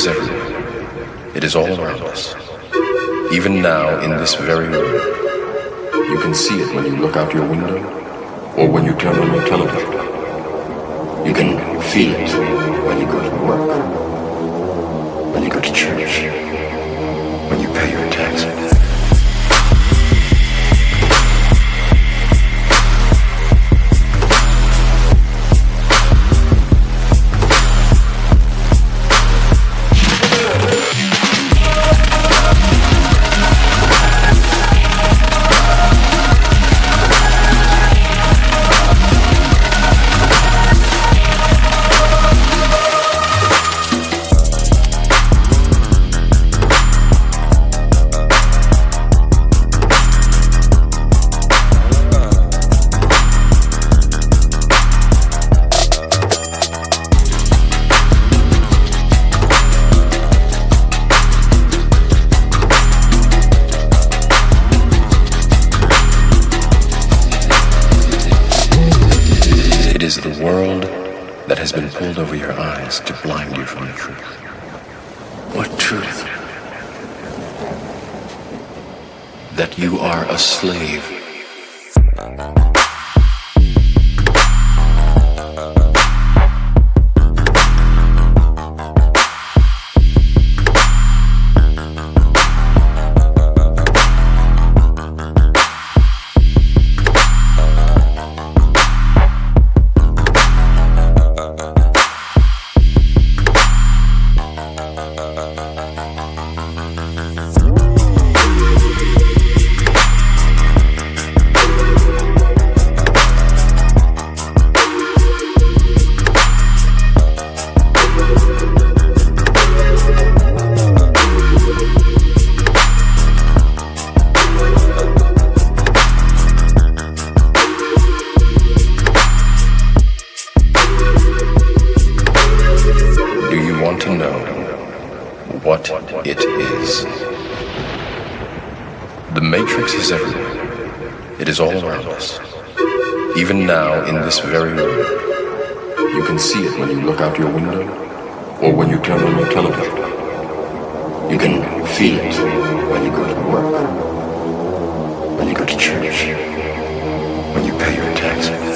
is everywhere. It is all around us. Even now, in this very room. You can see it when you look out your window or when you turn on your television. You can feel it when you go to work, when you go to church, when you pay your taxes. It is the world that has been pulled over your eyes to blind you from the truth. What truth? That you are a slave. To know what it is. The Matrix is everywhere. It is all around us. Even now, in this very room. You can see it when you look out your window or when you turn on your television. You can feel it when you go to work, when you go to church, when you pay your taxes.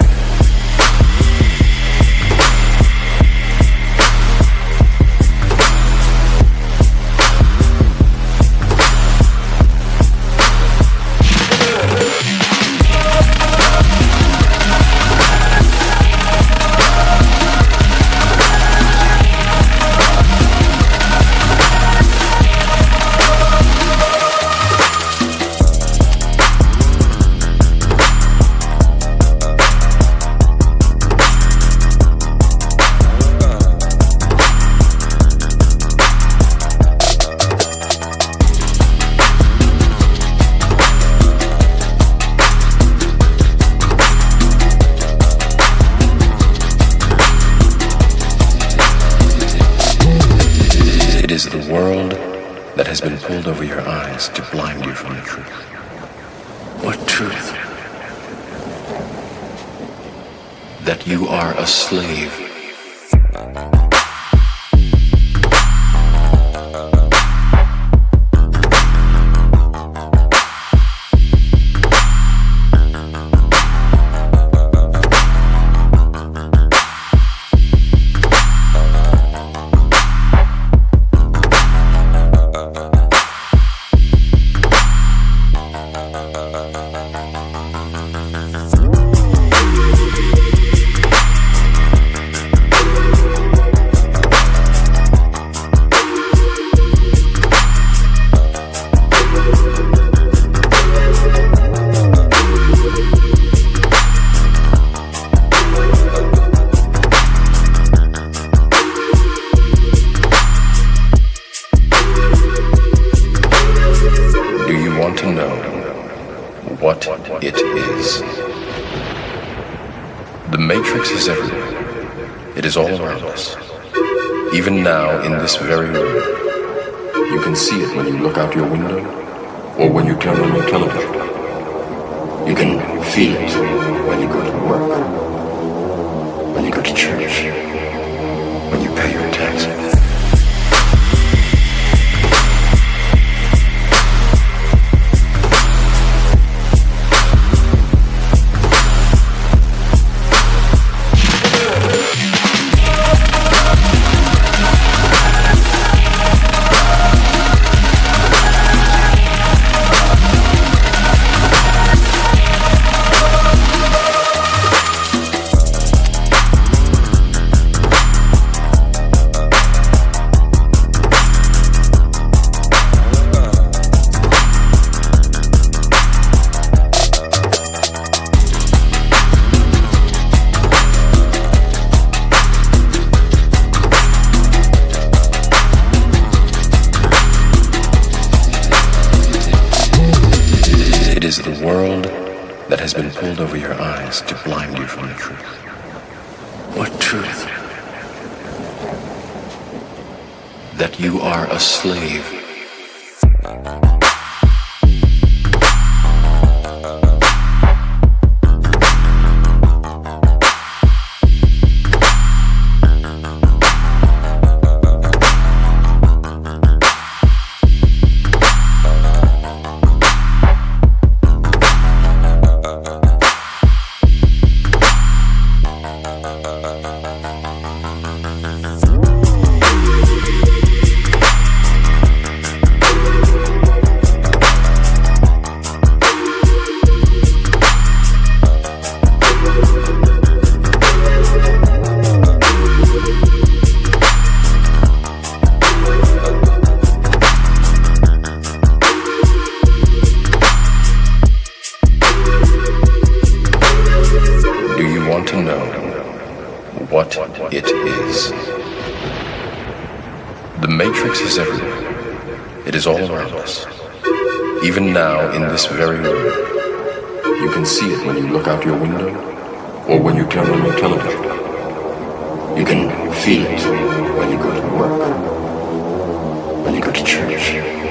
It is the world that has been pulled over your eyes to blind you from the truth. What truth? That you are a slave. To know what it is. The Matrix is everywhere. It is all around us. Even now, in this very room. You can see it when you look out your window or when you turn on your television. You can feel it when you go to work, when you go to church, when you pay your taxes. is the world that has been pulled over your eyes to blind you from the truth. What truth? That you are a slave. To know what it is. The Matrix is everywhere. It is all around us. Even now, in this very room, you can see it when you look out your window or when you turn on your television. You can feel it when you go to work, when you go to church.